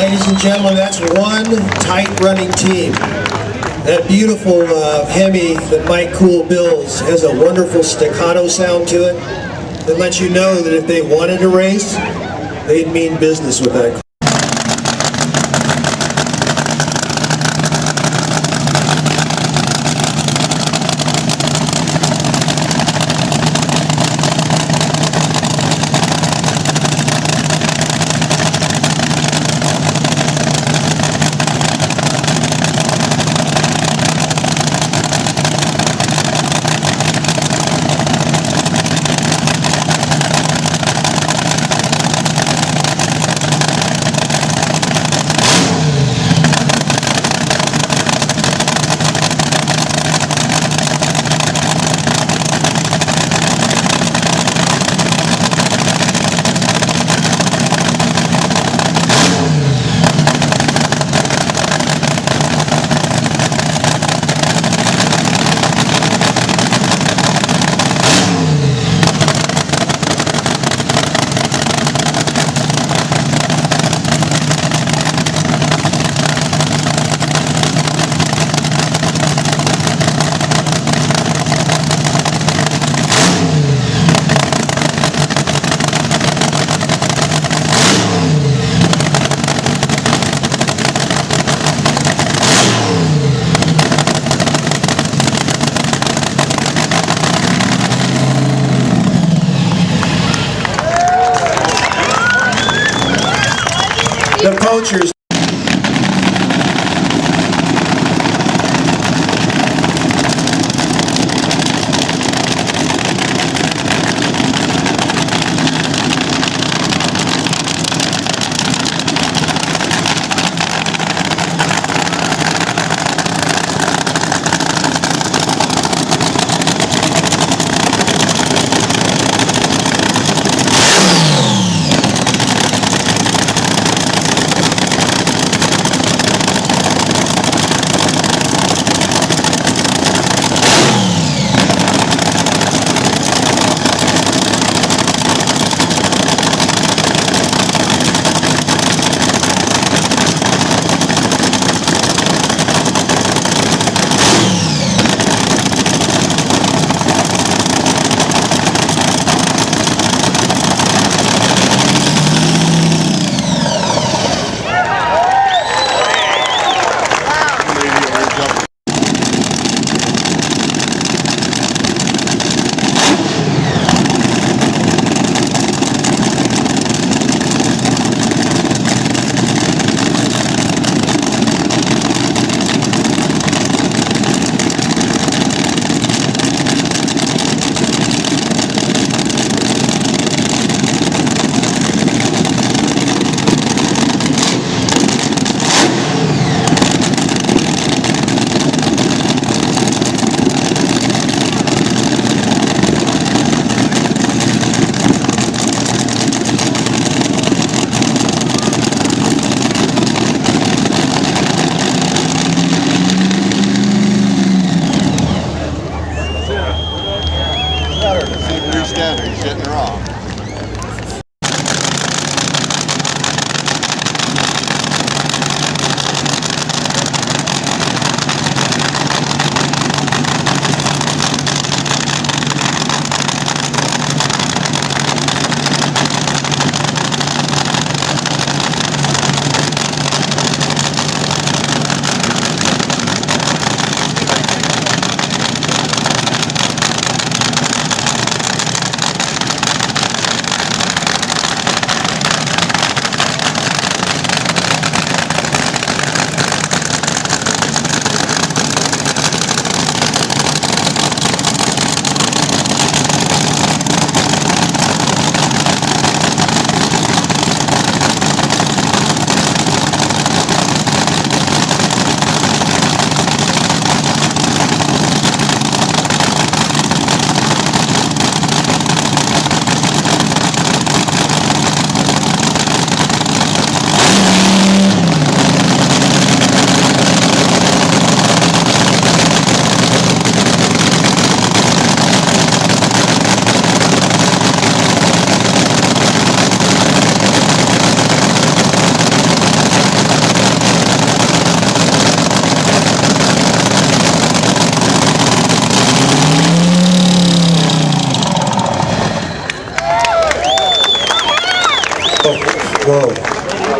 ladies and gentlemen, that's one tight running team. That beautiful Hemi that Mike Cool builds has a wonderful staccato sound to it that lets you know that if they wanted to race, they'd mean business with that. The poachers.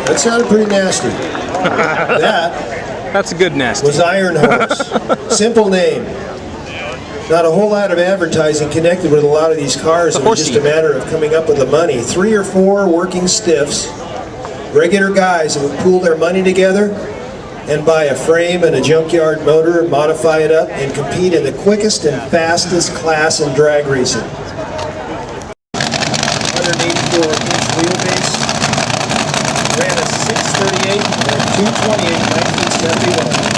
That sounded pretty nasty. That's a good nasty. Was Iron Horse. Simple name. Not a whole lot of advertising connected with a lot of these cars. It was just a matter of coming up with the money. 3 or 4 working stiffs, regular guys that would pool their money together and buy a frame and a junkyard motor and modify it up and compete in the quickest and fastest class in drag racing. 184-inch wheelbase, ran a 638 and 228 1971.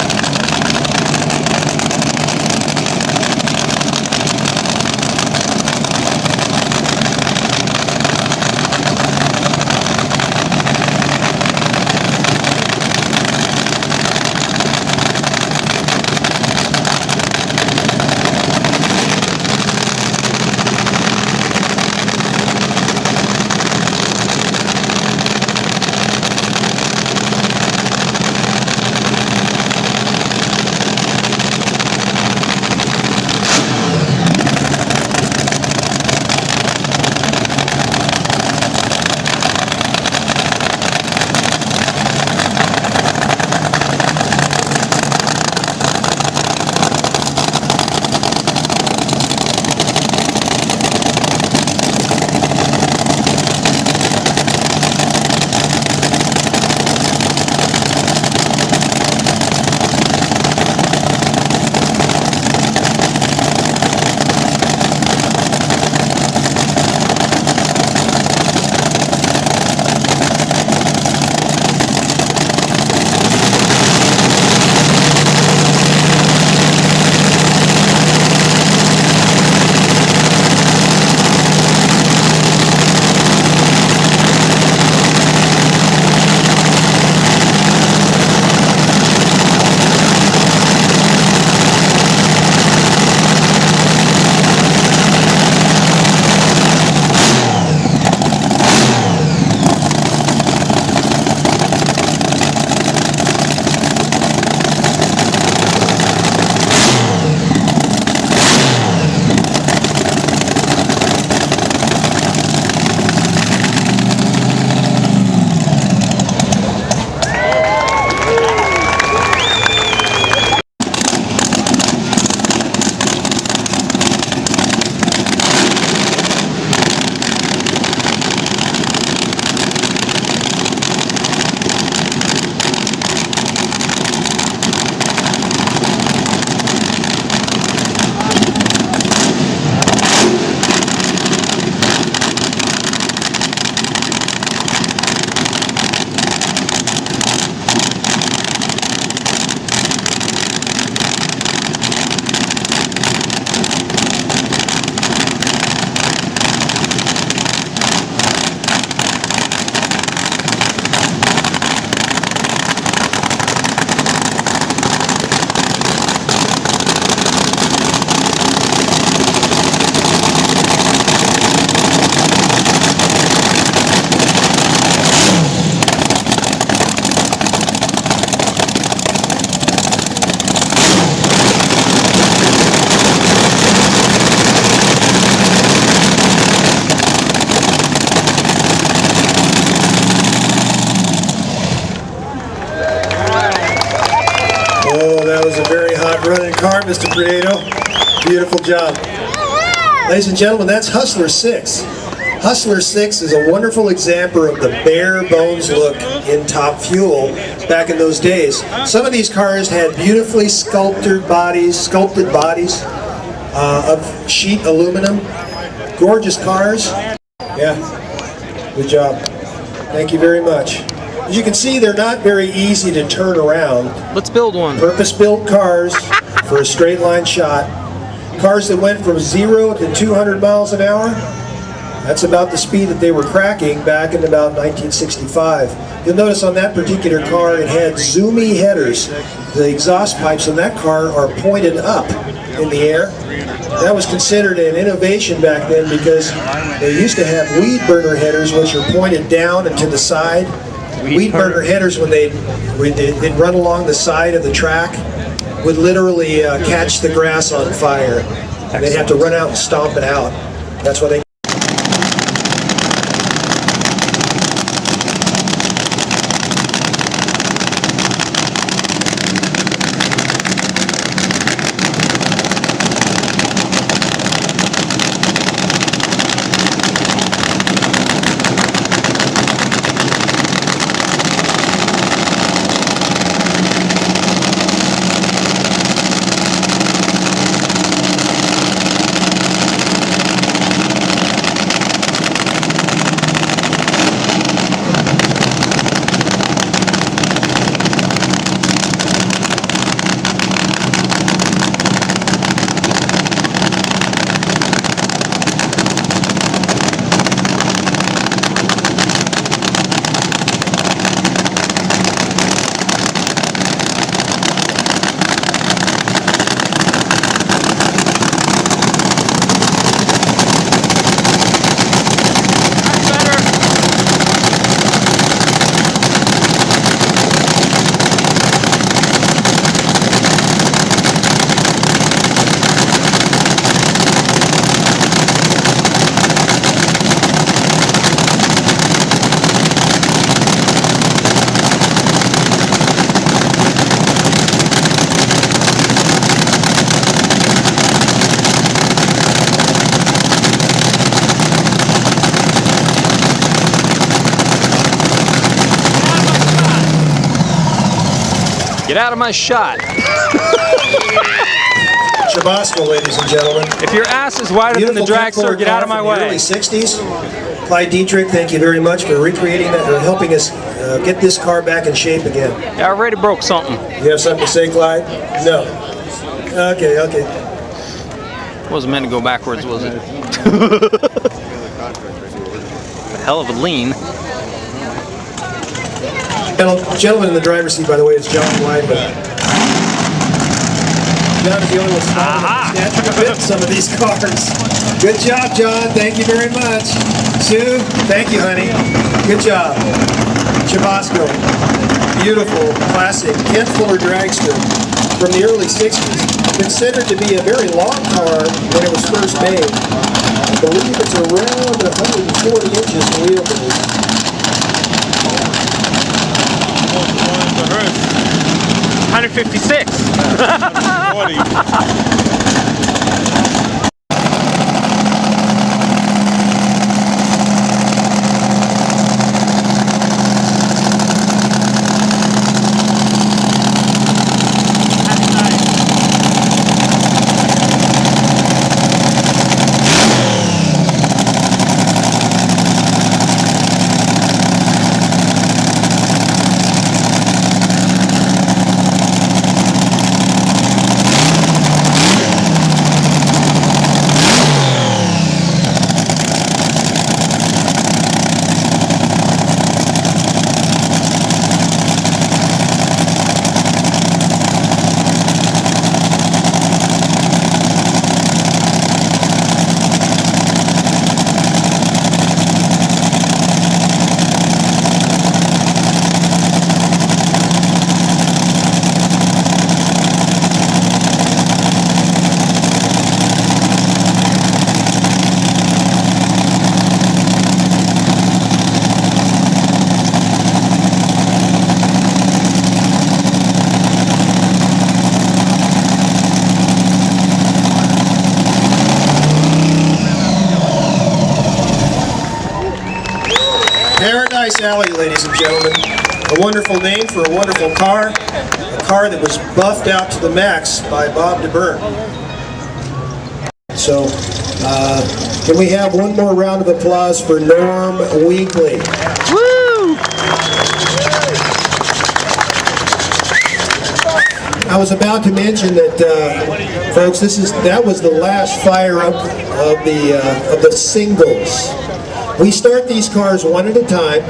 Running car, Mr. Prieto. Beautiful job. Ladies and gentlemen, that's Hustler 6. Hustler 6 is a wonderful example of the bare bones look in Top Fuel back in those days. Some of these cars had beautifully sculpted bodies of sheet aluminum. Gorgeous cars. Yeah, good job. Thank you very much. As you can see, they're not very easy to turn around. Let's build one. Purpose-built cars for a straight line shot. Cars that went from 0 to 200 miles an hour. That's about the speed that they were cracking back in about 1965. You'll notice on that particular car it had zoomy headers. The exhaust pipes on that car are pointed up in the air. That was considered an innovation back then because they used to have weed burner headers which are pointed down and to the side. Weed burner headers, when they'd run along the side of the track, would literally catch the grass on fire. And they'd have to run out and stomp it out. That's why they Get out of my shot. Chabosco, ladies and gentlemen. If your ass is wider than the dragster, get out of my way. Early 60s. Clyde Dietrich, thank you very much for recreating that, or helping us get this car back in shape again. I already broke something. You have something to say, Clyde? No. Okay, okay. Wasn't meant to go backwards, was it? Hell of a lean. Gentleman in the driver's seat, by the way, is John Weidman. John is the only one snatching a bit in some of these cars. Good job, John. Thank you very much. Sue, thank you, honey. Good job. Chabosco, beautiful, classic Kent Fuller dragster from the early 60s. Considered to be a very long car when it was first made. I believe it's around 140 inches in wheelbase. 156. 40. Paradise Alley, ladies and gentlemen. A wonderful name for a wonderful car. A car that was buffed out to the max by Bob DeBurn. So, can we have one more round of applause for Norm Weekly? Woo! I was about to mention that, folks, that was the last fire up of the singles. We start these cars one at a time,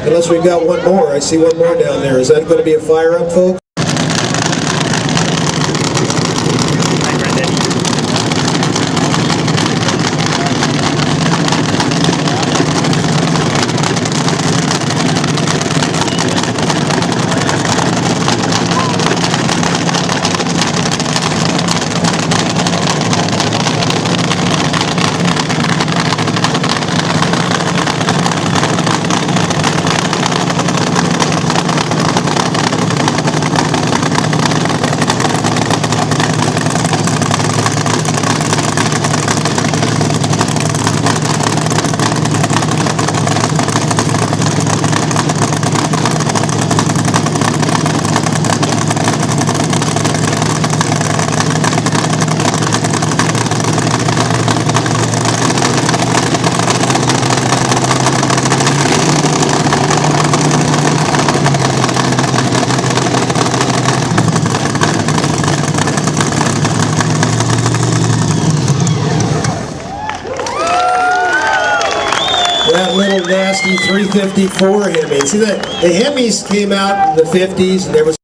unless we've got one more. I see one more down there. Is that going to be a fire up, folks? That little nasty 354 Hemi. See that? The Hemis came out in the 50s and there was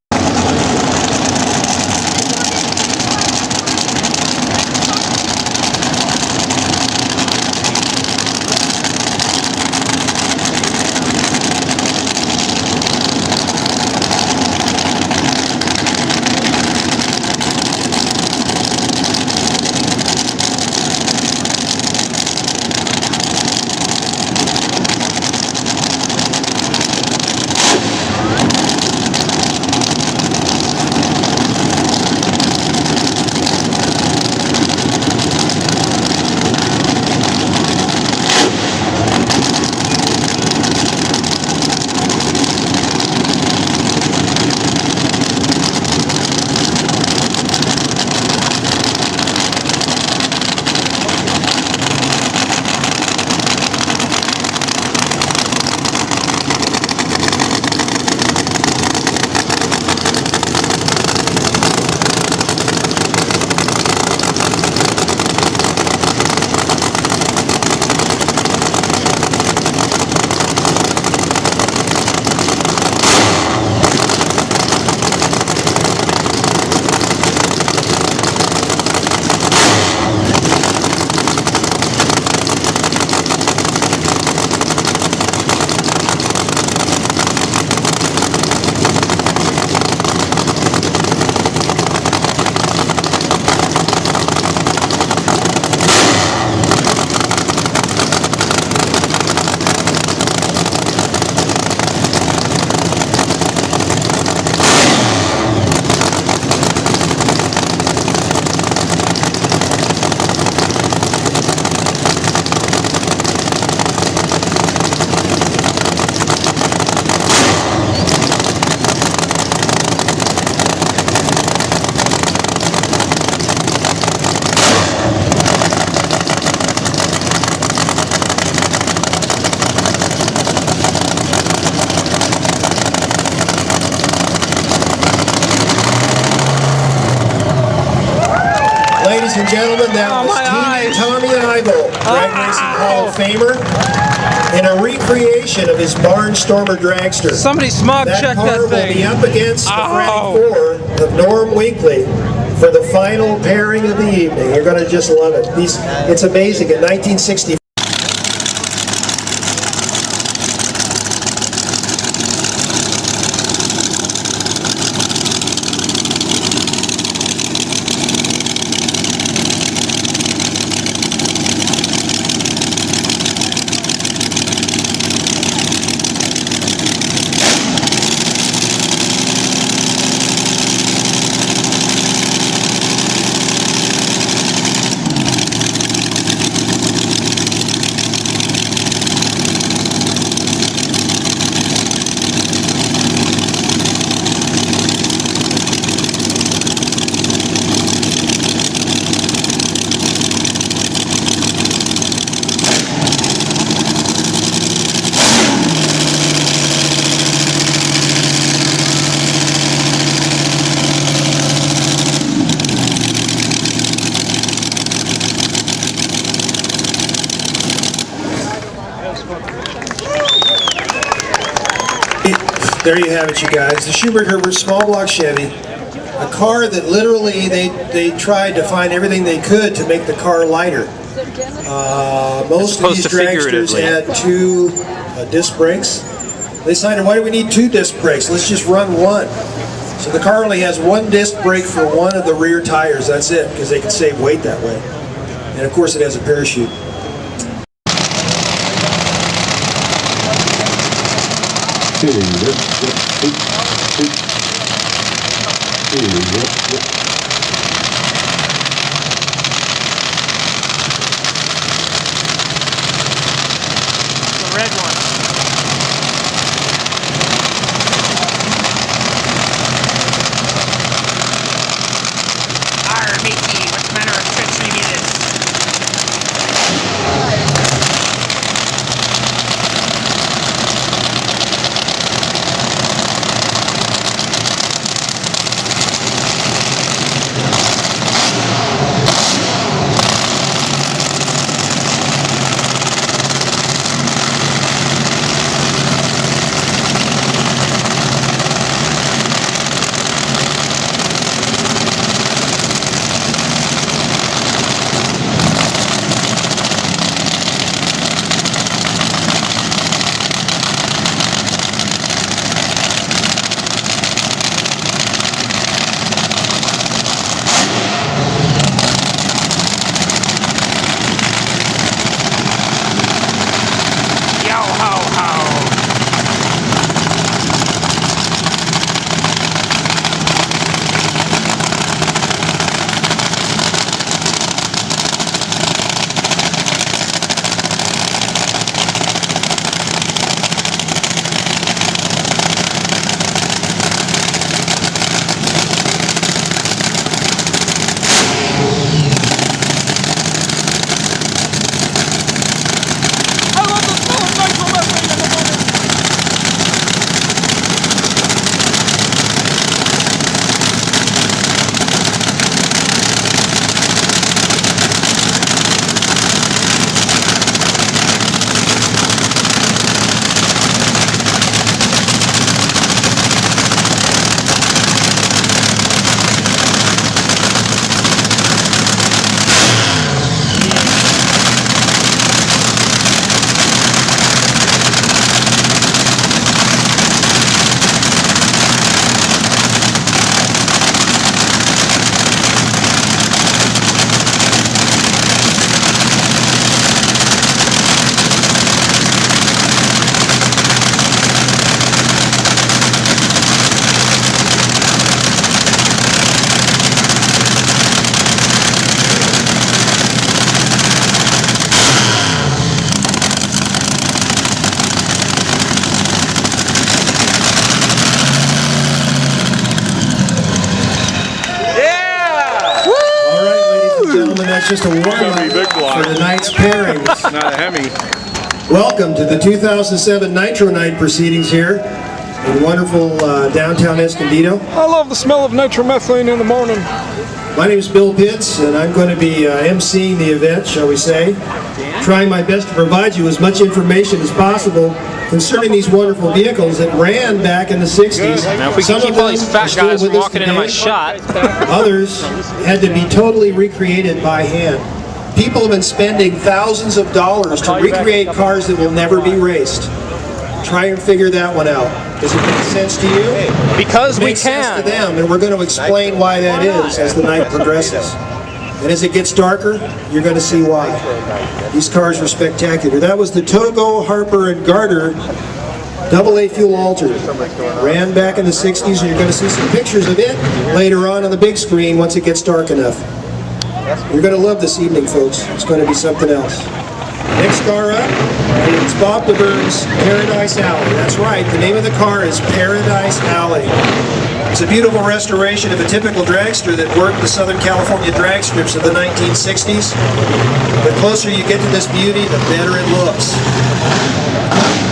ladies and gentlemen, that Oh, was my eyes. Tommy Ivel, Drag Racing Hall of Famer, in a recreation of his Barnstormer dragster. Somebody smog That check car that will thing. be up against the Frank Ow. 4 of Norm Winkley for the final pairing of the evening. You're going to just love it. It's amazing. In 1960. There you have it, you guys. The Schubert Herbert small block Chevy, a car that literally they tried to find everything they could to make the car lighter. Most of these dragsters had 2 disc brakes. They decided, why do we need 2 disc brakes? Let's just run 1. So the car only has 1 disc brake for one of the rear tires. That's it, because they can save weight that way. And of course, it has a parachute. The red one. Arr, Mickey, what manner of treachery be this? That's just a warm-up for tonight's pairings. Not a Hemi. Welcome to the 2007 Nitro Night proceedings here in wonderful downtown Escondido. I love the smell of nitromethane in the morning. My name is Bill Pitts, and I'm going to be emceeing the event, shall we say, trying my best to provide you as much information as possible concerning these wonderful vehicles that ran back in the 60s. Now if we can keep all these fat guys from walking into my shot. Others had to be totally recreated by hand. People have been spending thousands of dollars to recreate cars that will never be raced. Try and figure that one out. Does it make sense to you? Because we Makes sense can. to them, and we're going to explain why that is as the night progresses. And as it gets darker, you're going to see why. These cars are spectacular. That was the Togo, Harper, and Garter AA fuel altered. Ran back in the 60s, and you're going to see some pictures of it later on the big screen once it gets dark enough. You're going to love this evening, folks. It's going to be something else. Next car up is Bob DeBurn's Paradise Alley. That's right, the name of the car is Paradise Alley. It's a beautiful restoration of a typical dragster that worked the Southern California drag strips of the 1960s. The closer you get to this beauty, the better it looks.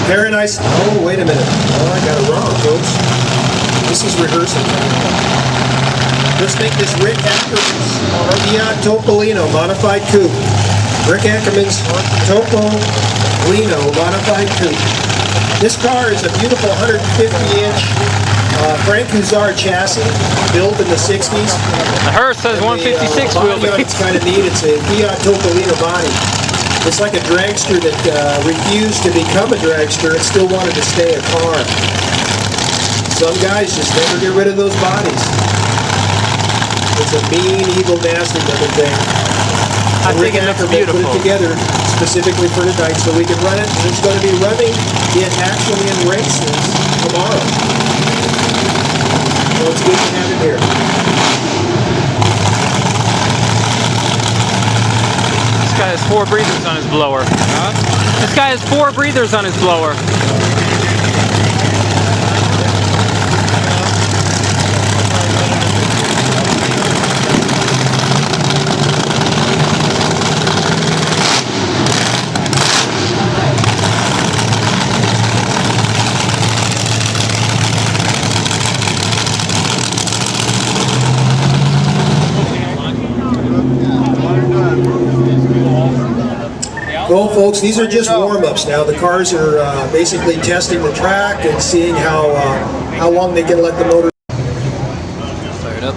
Paradise, oh wait a minute, oh I got it wrong folks. This is rehearsal. Let's make this Rick Ackerman's Fiat Topolino Modified Coupe. Rick Ackerman's Topolino Modified Coupe. This car is a beautiful 150-inch Frank Huzar chassis, built in the 60s. The hearse says 156 wheelbase. It's kind of neat. It's a Fiat Topolino body. It's like a dragster that refused to become a dragster and still wanted to stay a car. Some guys just never get rid of those bodies. It's a mean, evil, nasty looking thing. I think it looks beautiful. Put it together specifically for tonight so we can run it, and it's going to be running it actually in races tomorrow. So it's good to have it here. This guy has 4 breathers on his blower. This guy has 4 breathers on his blower. Well, folks, these are just warm-ups now. The cars are basically testing the track and seeing how long they can let the motor. Fire it up.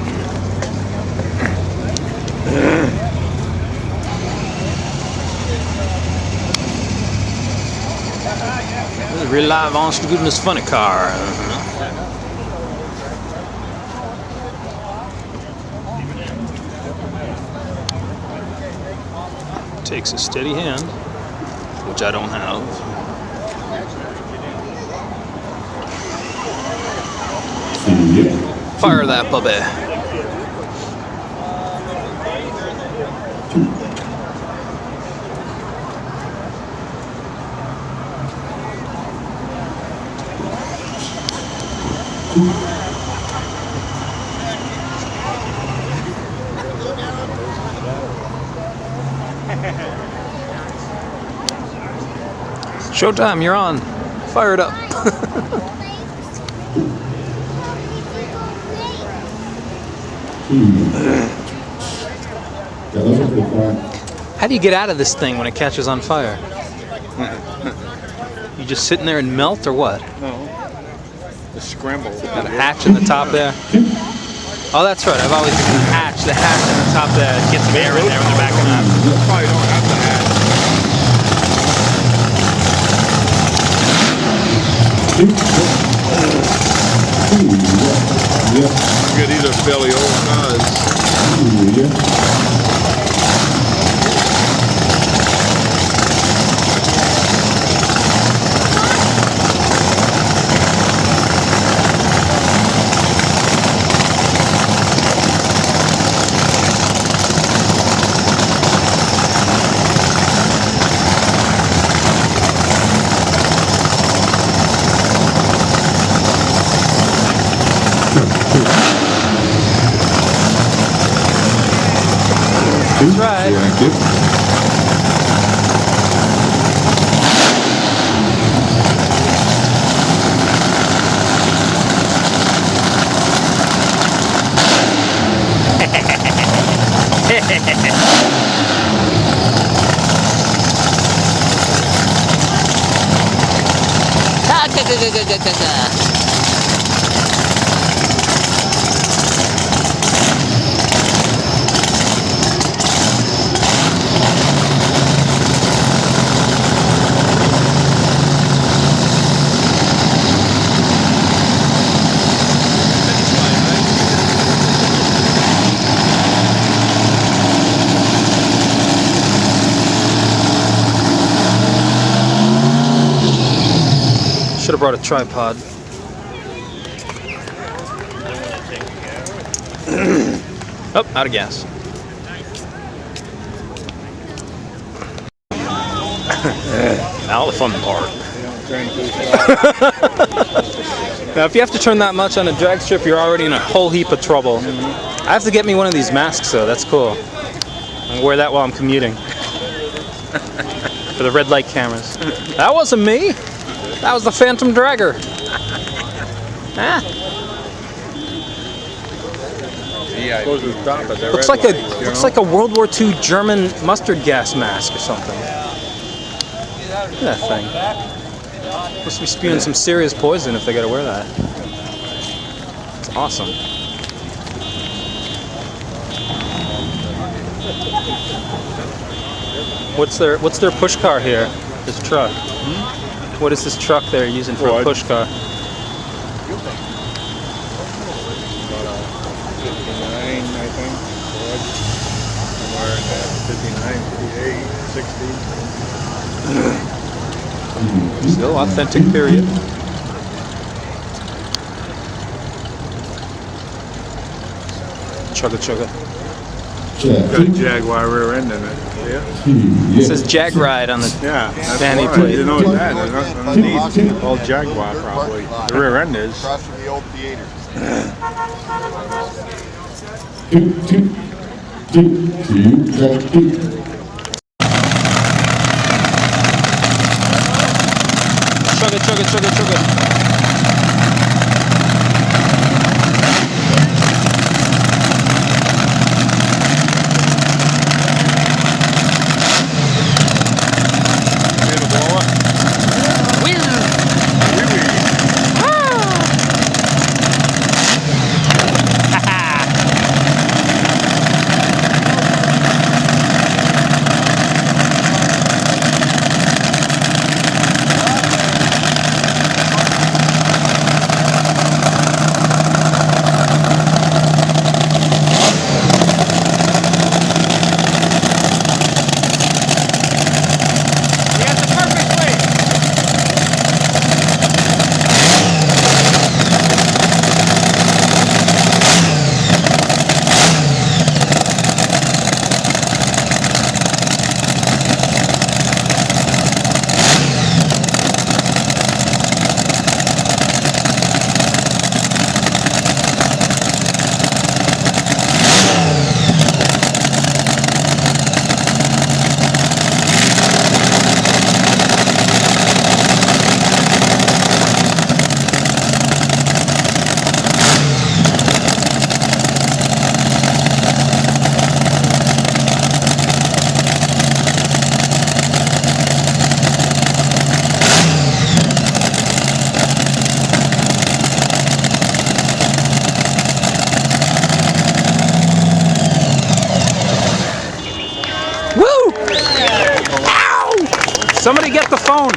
This is a real live, honest to goodness funny car. Takes a steady hand, which I don't have. Fire that puppy. Showtime, you're on. Fire it up. How do you get out of this thing when it catches on fire? You just sitting there and melt or what? No. It's scrambled. Got a hatch in the top there. Oh, that's right. I've always used the hatch in the top there. It gets some air in there when they're backing up. You probably don't have to hatch. Yeah, these are fairly old cars. That's right. Thank you. Should have brought a tripod. Oh, out of gas. Now the fun part. Now, if you have to turn that much on a drag strip, you're already in a whole heap of trouble. I have to get me one of these masks, though. That's cool. I'll wear that while I'm commuting. For the red light cameras. That wasn't me. That was the Phantom Dragger. Ah. Yeah, Looks like a World War II German mustard gas mask or something. Look at that thing. Must be spewing some serious poison if they gotta wear that. It's awesome. What's their push car here? This truck. What is this truck they're using for a push car? 59, I think. Somewhere in that 59, 58, 60. Still authentic period. Chugga chugga. Got a Jaguar rear end in it. Yeah. It says Jag Ride on the fanny plate. You know that? There's nothing underneath. Old Jaguar, probably. The rear end is. Across from the old theater. Chugga chugga chugga chugga. Somebody get the phone.